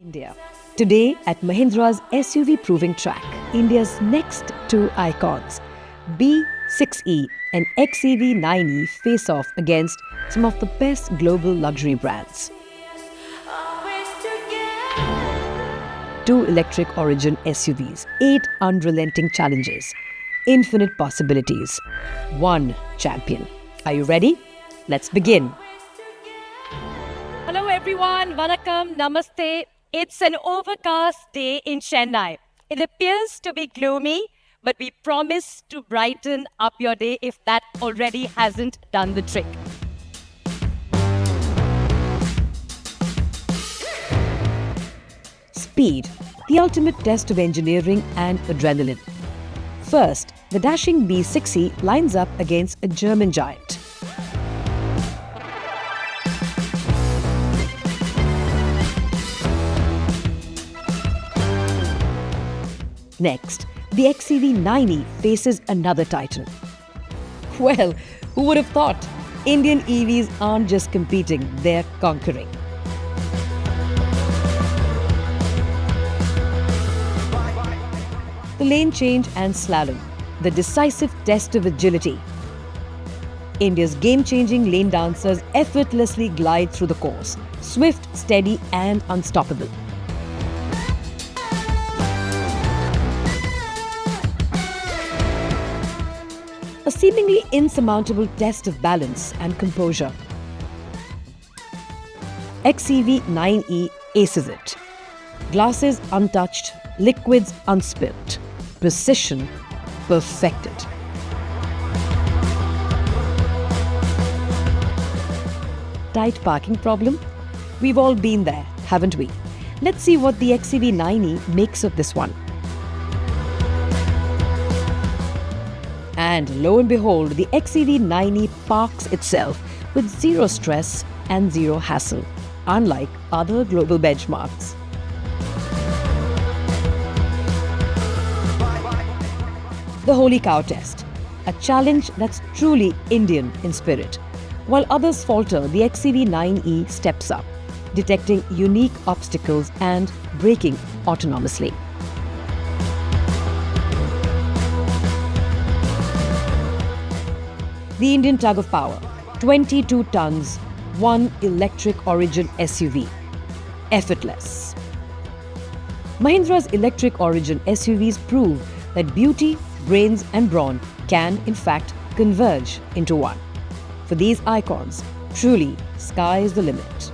India. Today at Mahindra's SUV proving track, India's next two icons, B6E and XEV9E, face off against some of the best global luxury brands. Two electric origin SUVs, 8 unrelenting challenges, infinite possibilities, one champion. Are you ready? Let's begin. Hello everyone, Vanakkam, Namaste. It's an overcast day in Chennai. It appears to be gloomy, but we promise to brighten up your day if that already hasn't done the trick. Speed, the ultimate test of engineering and adrenaline. First, the dashing B6E lines up against a German giant. Next, the XEV9E faces another titan. Well, who would have thought? Indian EVs aren't just competing, they're conquering. The lane change and slalom, the decisive test of agility. India's game-changing lane dancers effortlessly glide through the course, swift, steady and unstoppable. A seemingly insurmountable test of balance and composure. XEV9E aces it. Glasses untouched, liquids unspilt. Precision perfected. Tight parking problem? We've all been there, haven't we? Let's see what the XEV9E makes of this one. And lo and behold, the XEV9E parks itself with zero stress and zero hassle, unlike other global benchmarks. The Holy Cow Test, a challenge that's truly Indian in spirit. While others falter, the XEV9E steps up, detecting unique obstacles and braking autonomously. The Indian tug of power, 22 tons, one electric origin SUV. Effortless. Mahindra's electric origin SUVs prove that beauty, brains and brawn can, in fact, converge into one. For these icons, truly, sky is the limit.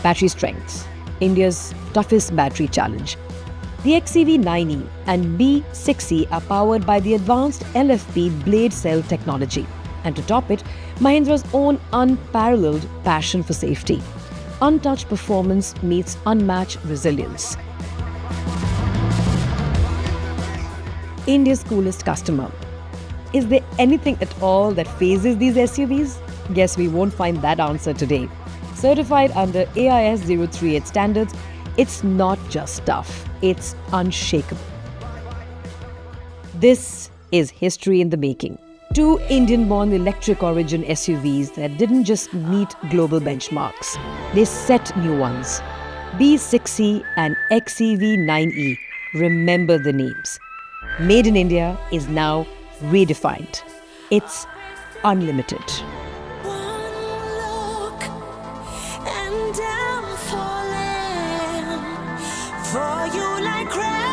Battery strength, India's toughest battery challenge. The XEV9E and B6E are powered by the advanced LFP blade cell technology. And to top it, Mahindra's own unparalleled passion for safety. Untouched performance meets unmatched resilience. India's coolest customer. Is there anything at all that phases these SUVs? Guess we won't find that answer today. Certified under AIS 038 standards, it's not just tough, it's unshakable. This is history in the making. Two Indian-born electric origin SUVs that didn't just meet global benchmarks, they set new ones. B6E and XEV9E, remember the names. Made in India is now redefined. It's unlimited. For you like gravity.